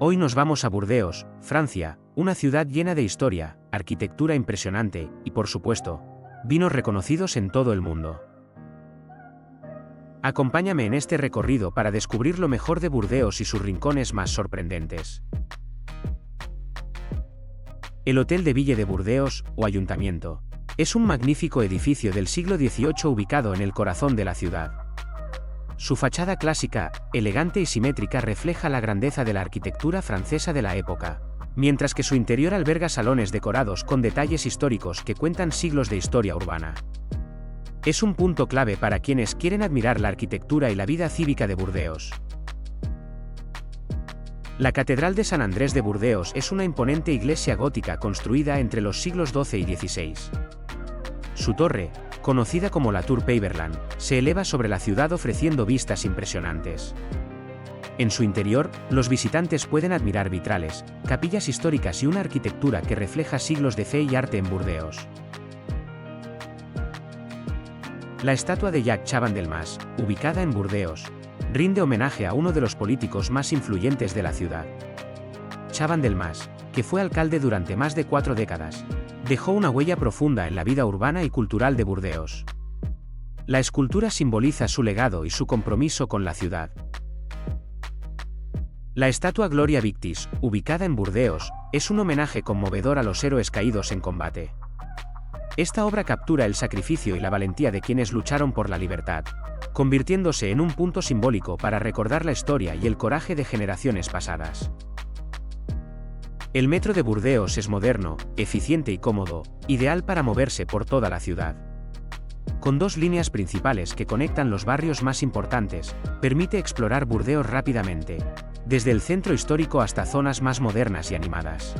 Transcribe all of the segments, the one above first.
Hoy nos vamos a Burdeos, Francia, una ciudad llena de historia, arquitectura impresionante y, por supuesto, vinos reconocidos en todo el mundo. Acompáñame en este recorrido para descubrir lo mejor de Burdeos y sus rincones más sorprendentes. El Hotel de Ville de Burdeos, o Ayuntamiento, es un magnífico edificio del siglo XVIII ubicado en el corazón de la ciudad. Su fachada clásica, elegante y simétrica refleja la grandeza de la arquitectura francesa de la época, mientras que su interior alberga salones decorados con detalles históricos que cuentan siglos de historia urbana. Es un punto clave para quienes quieren admirar la arquitectura y la vida cívica de Burdeos. La Catedral de San Andrés de Burdeos es una imponente iglesia gótica construida entre los siglos XII y XVI. Su torre, conocida como la Tour Peyverland, se eleva sobre la ciudad ofreciendo vistas impresionantes. En su interior, los visitantes pueden admirar vitrales, capillas históricas y una arquitectura que refleja siglos de fe y arte en Burdeos. La estatua de Jacques Chaban-Delmas, ubicada en Burdeos, rinde homenaje a uno de los políticos más influyentes de la ciudad. Chaban-Delmas, que fue alcalde durante más de 4 décadas, dejó una huella profunda en la vida urbana y cultural de Burdeos. La escultura simboliza su legado y su compromiso con la ciudad. La estatua Gloria Victis, ubicada en Burdeos, es un homenaje conmovedor a los héroes caídos en combate. Esta obra captura el sacrificio y la valentía de quienes lucharon por la libertad, convirtiéndose en un punto simbólico para recordar la historia y el coraje de generaciones pasadas. El metro de Burdeos es moderno, eficiente y cómodo, ideal para moverse por toda la ciudad. Con 2 líneas principales que conectan los barrios más importantes, permite explorar Burdeos rápidamente, desde el centro histórico hasta zonas más modernas y animadas.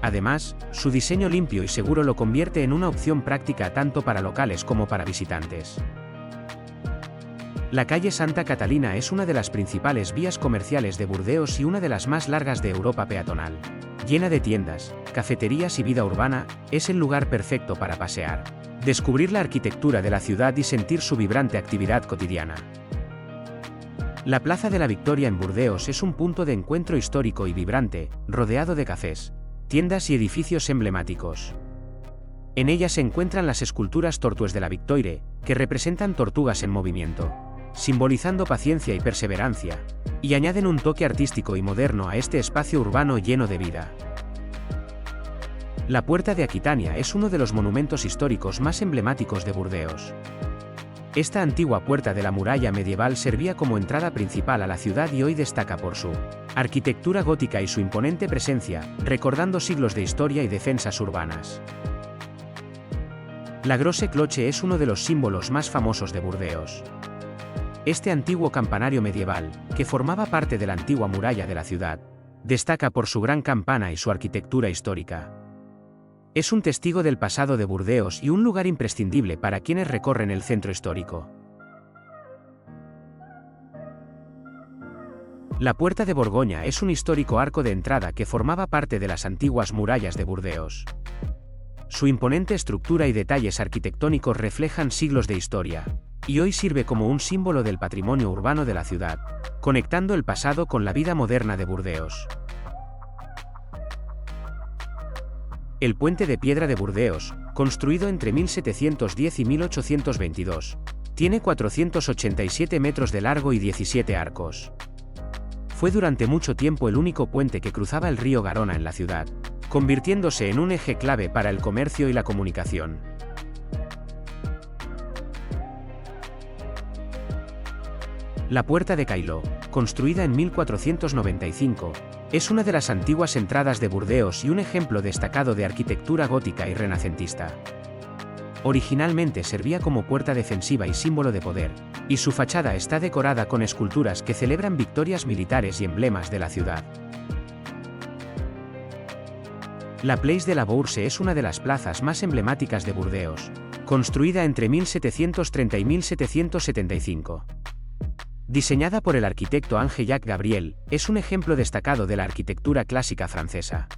Además, su diseño limpio y seguro lo convierte en una opción práctica tanto para locales como para visitantes. La calle Santa Catalina es una de las principales vías comerciales de Burdeos y una de las más largas de Europa peatonal. Llena de tiendas, cafeterías y vida urbana, es el lugar perfecto para pasear, descubrir la arquitectura de la ciudad y sentir su vibrante actividad cotidiana. La Plaza de la Victoria en Burdeos es un punto de encuentro histórico y vibrante, rodeado de cafés, tiendas y edificios emblemáticos. En ella se encuentran las esculturas Tortues de la Victoire, que representan tortugas en movimiento, simbolizando paciencia y perseverancia, y añaden un toque artístico y moderno a este espacio urbano lleno de vida. La Puerta de Aquitania es uno de los monumentos históricos más emblemáticos de Burdeos. Esta antigua puerta de la muralla medieval servía como entrada principal a la ciudad y hoy destaca por su arquitectura gótica y su imponente presencia, recordando siglos de historia y defensas urbanas. La Grosse Cloche es uno de los símbolos más famosos de Burdeos. Este antiguo campanario medieval, que formaba parte de la antigua muralla de la ciudad, destaca por su gran campana y su arquitectura histórica. Es un testigo del pasado de Burdeos y un lugar imprescindible para quienes recorren el centro histórico. La Puerta de Borgoña es un histórico arco de entrada que formaba parte de las antiguas murallas de Burdeos. Su imponente estructura y detalles arquitectónicos reflejan siglos de historia, y hoy sirve como un símbolo del patrimonio urbano de la ciudad, conectando el pasado con la vida moderna de Burdeos. El Puente de Piedra de Burdeos, construido entre 1710 y 1822, tiene 487 metros de largo y 17 arcos. Fue durante mucho tiempo el único puente que cruzaba el río Garona en la ciudad, convirtiéndose en un eje clave para el comercio y la comunicación. La Puerta de Cailhau, construida en 1495, es una de las antiguas entradas de Burdeos y un ejemplo destacado de arquitectura gótica y renacentista. Originalmente servía como puerta defensiva y símbolo de poder, y su fachada está decorada con esculturas que celebran victorias militares y emblemas de la ciudad. La Place de la Bourse es una de las plazas más emblemáticas de Burdeos, construida entre 1730 y 1775. Diseñada por el arquitecto Ange-Jacques Gabriel, es un ejemplo destacado de la arquitectura clásica francesa.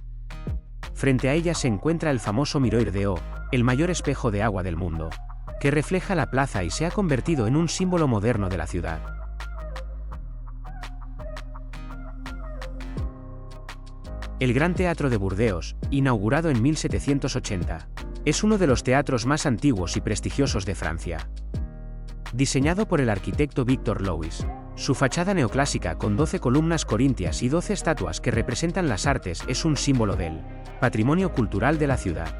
Frente a ella se encuentra el famoso Miroir d'Eau, el mayor espejo de agua del mundo, que refleja la plaza y se ha convertido en un símbolo moderno de la ciudad. El Gran Teatro de Burdeos, inaugurado en 1780. Es uno de los teatros más antiguos y prestigiosos de Francia. Diseñado por el arquitecto Victor Louis, su fachada neoclásica con 12 columnas corintias y 12 estatuas que representan las artes es un símbolo del patrimonio cultural de la ciudad.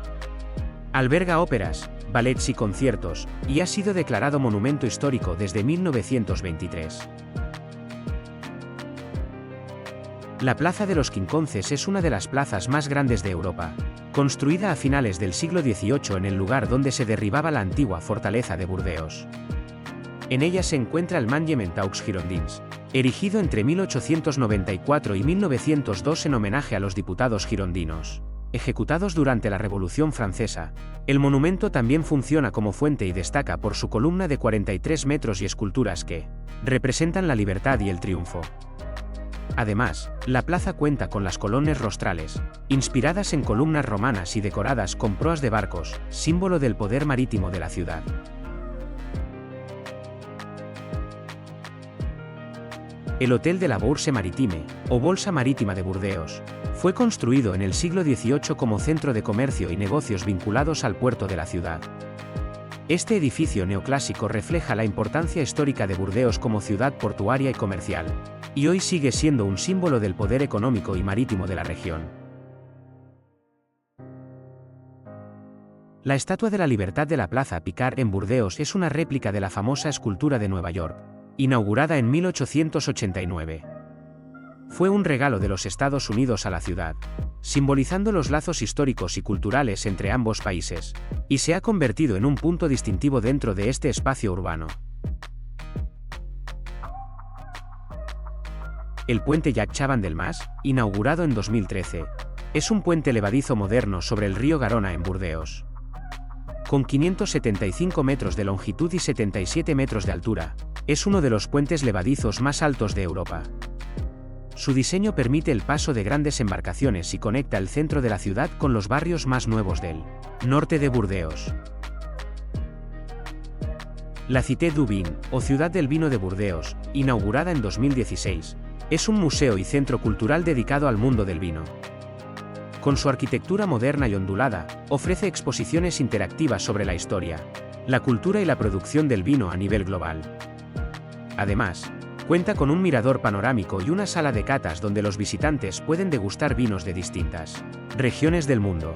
Alberga óperas, ballets y conciertos, y ha sido declarado monumento histórico desde 1923. La Plaza de los Quinconces es una de las plazas más grandes de Europa, construida a finales del siglo XVIII en el lugar donde se derribaba la antigua fortaleza de Burdeos. En ella se encuentra el Monument aux Girondins, erigido entre 1894 y 1902 en homenaje a los diputados girondinos, ejecutados durante la Revolución Francesa. El monumento también funciona como fuente y destaca por su columna de 43 metros y esculturas que representan la libertad y el triunfo. Además, la plaza cuenta con las colonnes rostrales, inspiradas en columnas romanas y decoradas con proas de barcos, símbolo del poder marítimo de la ciudad. El Hotel de la Bourse Maritime, o Bolsa Marítima de Burdeos, fue construido en el siglo XVIII como centro de comercio y negocios vinculados al puerto de la ciudad. Este edificio neoclásico refleja la importancia histórica de Burdeos como ciudad portuaria y comercial, y hoy sigue siendo un símbolo del poder económico y marítimo de la región. La Estatua de la Libertad de la Plaza Picard en Burdeos es una réplica de la famosa escultura de Nueva York, inaugurada en 1889. Fue un regalo de los Estados Unidos a la ciudad, simbolizando los lazos históricos y culturales entre ambos países, y se ha convertido en un punto distintivo dentro de este espacio urbano. El puente Jacques Chaban-Delmas, inaugurado en 2013, es un puente levadizo moderno sobre el río Garona en Burdeos. Con 575 metros de longitud y 77 metros de altura, es uno de los puentes levadizos más altos de Europa. Su diseño permite el paso de grandes embarcaciones y conecta el centro de la ciudad con los barrios más nuevos del norte de Burdeos. La Cité du Vin, o Ciudad del Vino de Burdeos, inaugurada en 2016, es un museo y centro cultural dedicado al mundo del vino. Con su arquitectura moderna y ondulada, ofrece exposiciones interactivas sobre la historia, la cultura y la producción del vino a nivel global. Además, cuenta con un mirador panorámico y una sala de catas donde los visitantes pueden degustar vinos de distintas regiones del mundo.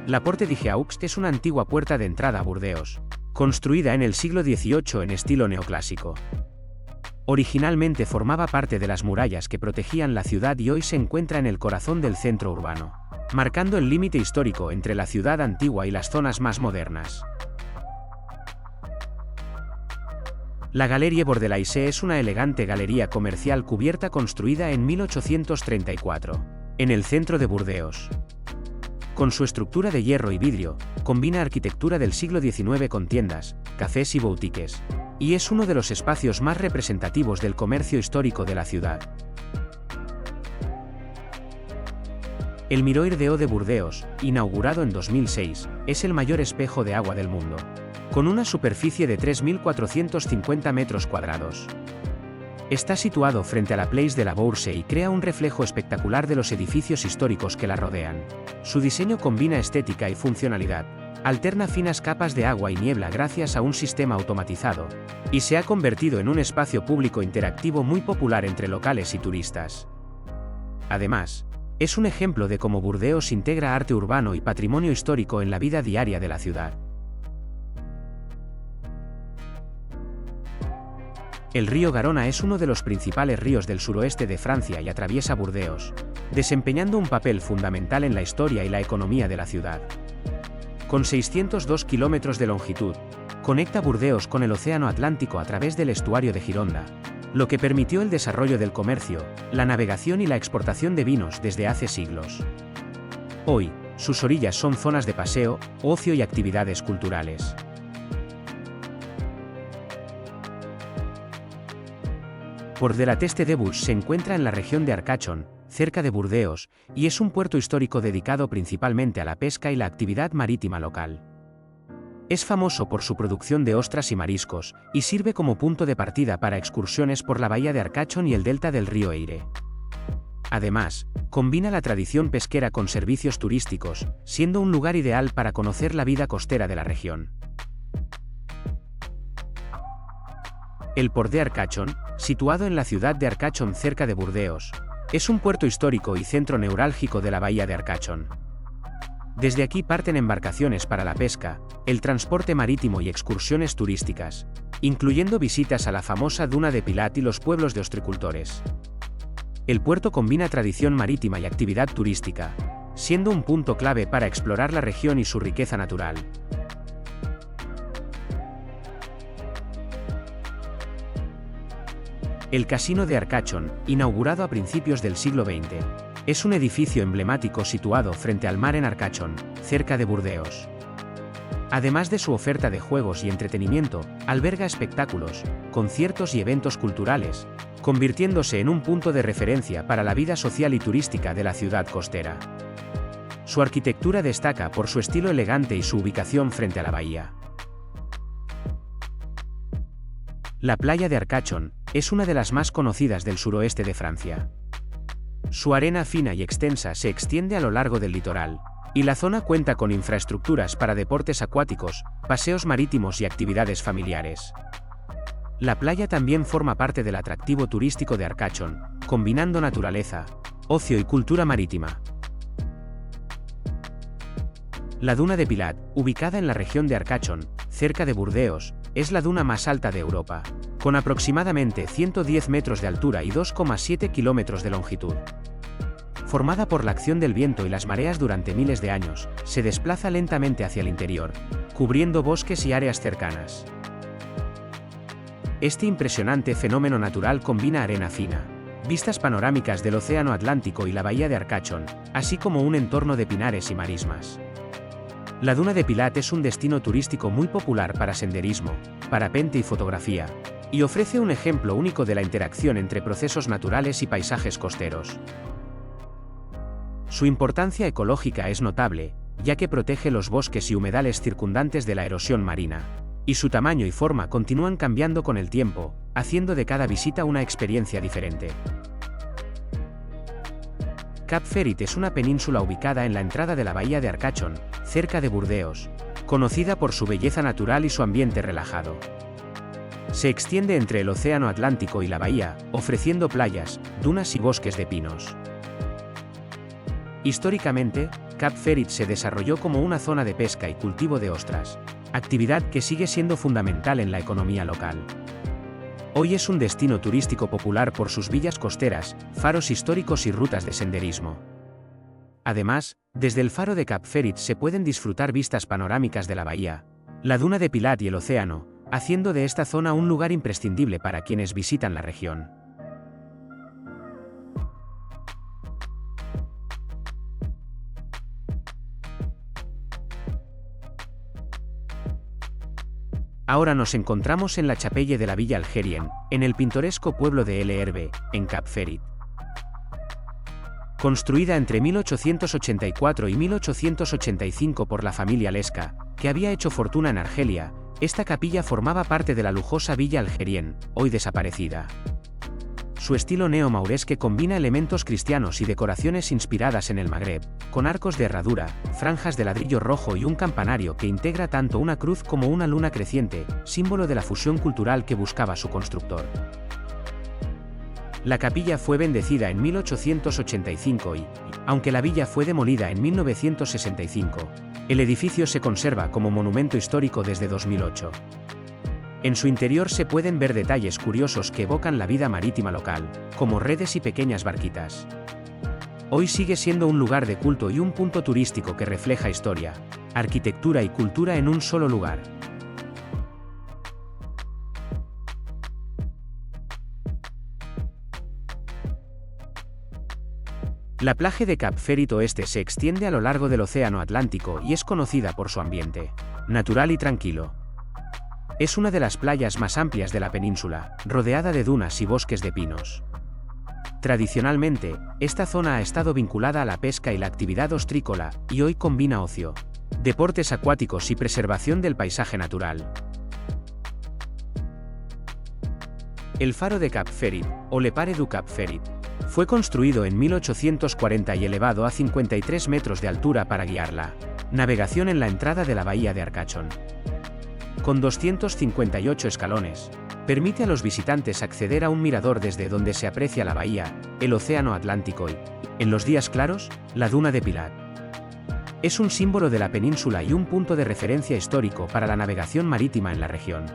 La Porte de Geux es una antigua puerta de entrada a Burdeos, construida en el siglo XVIII en estilo neoclásico. Originalmente formaba parte de las murallas que protegían la ciudad y hoy se encuentra en el corazón del centro urbano, marcando el límite histórico entre la ciudad antigua y las zonas más modernas. La Galerie Bordelaise es una elegante galería comercial cubierta construida en 1834, en el centro de Burdeos. Con su estructura de hierro y vidrio, combina arquitectura del siglo XIX con tiendas, cafés y boutiques, y es uno de los espacios más representativos del comercio histórico de la ciudad. El Miroir d'Eau de Burdeos, inaugurado en 2006, es el mayor espejo de agua del mundo, con una superficie de 3.450 metros cuadrados. Está situado frente a la Place de la Bourse y crea un reflejo espectacular de los edificios históricos que la rodean. Su diseño combina estética y funcionalidad, alterna finas capas de agua y niebla gracias a un sistema automatizado, y se ha convertido en un espacio público interactivo muy popular entre locales y turistas. Además, es un ejemplo de cómo Burdeos integra arte urbano y patrimonio histórico en la vida diaria de la ciudad. El río Garona es uno de los principales ríos del suroeste de Francia y atraviesa Burdeos, desempeñando un papel fundamental en la historia y la economía de la ciudad. Con 602 kilómetros de longitud, conecta Burdeos con el Océano Atlántico a través del estuario de Gironda, lo que permitió el desarrollo del comercio, la navegación y la exportación de vinos desde hace siglos. Hoy, sus orillas son zonas de paseo, ocio y actividades culturales. Port de la Teste de Bus se encuentra en la región de Arcachon, cerca de Burdeos, y es un puerto histórico dedicado principalmente a la pesca y la actividad marítima local. Es famoso por su producción de ostras y mariscos, y sirve como punto de partida para excursiones por la bahía de Arcachon y el delta del río Eire. Además, combina la tradición pesquera con servicios turísticos, siendo un lugar ideal para conocer la vida costera de la región. El Port de Arcachon, situado en la ciudad de Arcachon cerca de Burdeos, es un puerto histórico y centro neurálgico de la bahía de Arcachon. Desde aquí parten embarcaciones para la pesca, el transporte marítimo y excursiones turísticas, incluyendo visitas a la famosa duna de Pilat y los pueblos de ostrecultores. El puerto combina tradición marítima y actividad turística, siendo un punto clave para explorar la región y su riqueza natural. El Casino de Arcachon, inaugurado a principios del siglo XX, es un edificio emblemático situado frente al mar en Arcachon, cerca de Burdeos. Además de su oferta de juegos y entretenimiento, alberga espectáculos, conciertos y eventos culturales, convirtiéndose en un punto de referencia para la vida social y turística de la ciudad costera. Su arquitectura destaca por su estilo elegante y su ubicación frente a la bahía. La playa de Arcachon es una de las más conocidas del suroeste de Francia. Su arena fina y extensa se extiende a lo largo del litoral, y la zona cuenta con infraestructuras para deportes acuáticos, paseos marítimos y actividades familiares. La playa también forma parte del atractivo turístico de Arcachon, combinando naturaleza, ocio y cultura marítima. La duna de Pilat, ubicada en la región de Arcachon, cerca de Burdeos, es la duna más alta de Europa, con aproximadamente 110 metros de altura y 2,7 kilómetros de longitud. Formada por la acción del viento y las mareas durante miles de años, se desplaza lentamente hacia el interior, cubriendo bosques y áreas cercanas. Este impresionante fenómeno natural combina arena fina, vistas panorámicas del Océano Atlántico y la bahía de Arcachon, así como un entorno de pinares y marismas. La duna de Pilat es un destino turístico muy popular para senderismo, parapente y fotografía, y ofrece un ejemplo único de la interacción entre procesos naturales y paisajes costeros. Su importancia ecológica es notable, ya que protege los bosques y humedales circundantes de la erosión marina, y su tamaño y forma continúan cambiando con el tiempo, haciendo de cada visita una experiencia diferente. Cap Ferret es una península ubicada en la entrada de la bahía de Arcachon, cerca de Burdeos, conocida por su belleza natural y su ambiente relajado. Se extiende entre el Océano Atlántico y la bahía, ofreciendo playas, dunas y bosques de pinos. Históricamente, Cap Ferret se desarrolló como una zona de pesca y cultivo de ostras, actividad que sigue siendo fundamental en la economía local. Hoy es un destino turístico popular por sus villas costeras, faros históricos y rutas de senderismo. Además, desde el faro de Cap Ferret se pueden disfrutar vistas panorámicas de la bahía, la duna de Pilat y el océano, haciendo de esta zona un lugar imprescindible para quienes visitan la región. Ahora nos encontramos en la Chapelle de la Villa Algerien, en el pintoresco pueblo de El Herbe, en Cap Ferret. Construida entre 1884 y 1885 por la familia Lesca, que había hecho fortuna en Argelia, esta capilla formaba parte de la lujosa Villa Algerien, hoy desaparecida. Su estilo neo-mauresque combina elementos cristianos y decoraciones inspiradas en el Magreb, con arcos de herradura, franjas de ladrillo rojo y un campanario que integra tanto una cruz como una luna creciente, símbolo de la fusión cultural que buscaba su constructor. La capilla fue bendecida en 1885 y, aunque la villa fue demolida en 1965, el edificio se conserva como monumento histórico desde 2008. En su interior se pueden ver detalles curiosos que evocan la vida marítima local, como redes y pequeñas barquitas. Hoy sigue siendo un lugar de culto y un punto turístico que refleja historia, arquitectura y cultura en un solo lugar. La playa de Cap Ferret Oeste se extiende a lo largo del Océano Atlántico y es conocida por su ambiente natural y tranquilo. Es una de las playas más amplias de la península, rodeada de dunas y bosques de pinos. Tradicionalmente, esta zona ha estado vinculada a la pesca y la actividad ostrícola, y hoy combina ocio, deportes acuáticos y preservación del paisaje natural. El faro de Cap Ferret, o Le Pare du Cap Ferret, fue construido en 1840 y elevado a 53 metros de altura para guiar la navegación en la entrada de la bahía de Arcachon. Con 258 escalones, permite a los visitantes acceder a un mirador desde donde se aprecia la bahía, el océano Atlántico y, en los días claros, la duna de Pilat. Es un símbolo de la península y un punto de referencia histórico para la navegación marítima en la región.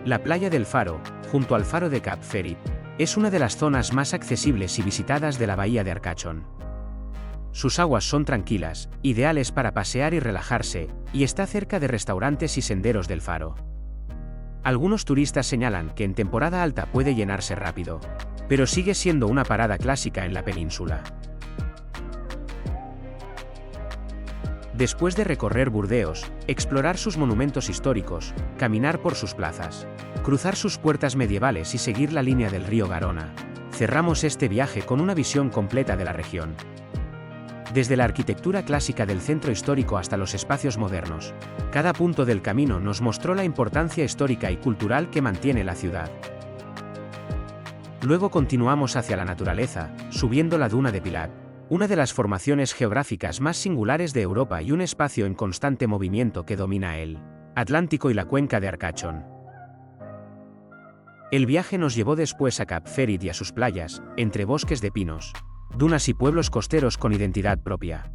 La playa del Faro, junto al faro de Cap Ferret, es una de las zonas más accesibles y visitadas de la bahía de Arcachon. Sus aguas son tranquilas, ideales para pasear y relajarse, y está cerca de restaurantes y senderos del faro. Algunos turistas señalan que en temporada alta puede llenarse rápido, pero sigue siendo una parada clásica en la península. Después de recorrer Burdeos, explorar sus monumentos históricos, caminar por sus plazas, cruzar sus puertas medievales y seguir la línea del río Garona, cerramos este viaje con una visión completa de la región. Desde la arquitectura clásica del centro histórico hasta los espacios modernos, cada punto del camino nos mostró la importancia histórica y cultural que mantiene la ciudad. Luego continuamos hacia la naturaleza, subiendo la duna de Pilat, una de las formaciones geográficas más singulares de Europa y un espacio en constante movimiento que domina el Atlántico y la cuenca de Arcachon. El viaje nos llevó después a Cap Ferret y a sus playas, entre bosques de pinos, dunas y pueblos costeros con identidad propia.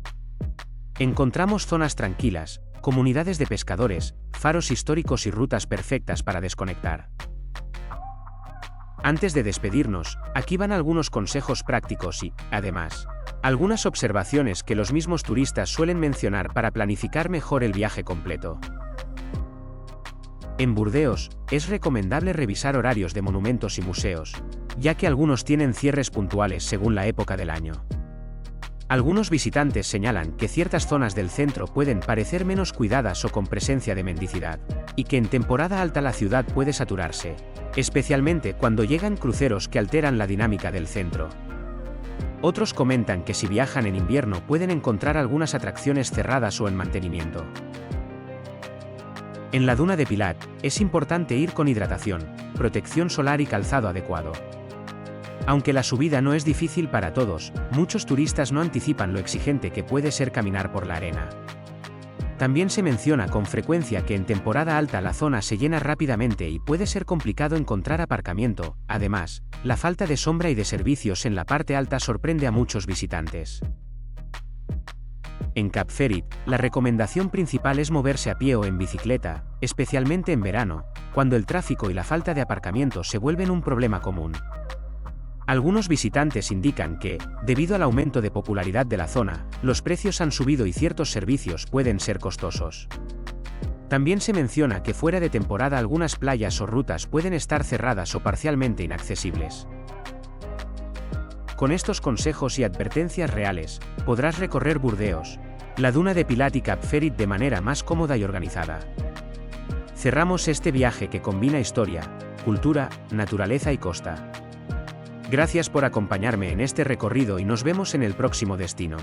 Encontramos zonas tranquilas, comunidades de pescadores, faros históricos y rutas perfectas para desconectar. Antes de despedirnos, aquí van algunos consejos prácticos y, además, algunas observaciones que los mismos turistas suelen mencionar para planificar mejor el viaje completo. En Burdeos, es recomendable revisar horarios de monumentos y museos, ya que algunos tienen cierres puntuales según la época del año. Algunos visitantes señalan que ciertas zonas del centro pueden parecer menos cuidadas o con presencia de mendicidad, y que en temporada alta la ciudad puede saturarse, especialmente cuando llegan cruceros que alteran la dinámica del centro. Otros comentan que si viajan en invierno pueden encontrar algunas atracciones cerradas o en mantenimiento. En la duna de Pilat, es importante ir con hidratación, protección solar y calzado adecuado. Aunque la subida no es difícil para todos, muchos turistas no anticipan lo exigente que puede ser caminar por la arena. También se menciona con frecuencia que en temporada alta la zona se llena rápidamente y puede ser complicado encontrar aparcamiento. Además, la falta de sombra y de servicios en la parte alta sorprende a muchos visitantes. En Cap Ferret, la recomendación principal es moverse a pie o en bicicleta, especialmente en verano, cuando el tráfico y la falta de aparcamiento se vuelven un problema común. Algunos visitantes indican que, debido al aumento de popularidad de la zona, los precios han subido y ciertos servicios pueden ser costosos. También se menciona que fuera de temporada algunas playas o rutas pueden estar cerradas o parcialmente inaccesibles. Con estos consejos y advertencias reales, podrás recorrer Burdeos, la duna de Pilat y Cap Ferret de manera más cómoda y organizada. Cerramos este viaje que combina historia, cultura, naturaleza y costa. Gracias por acompañarme en este recorrido y nos vemos en el próximo destino.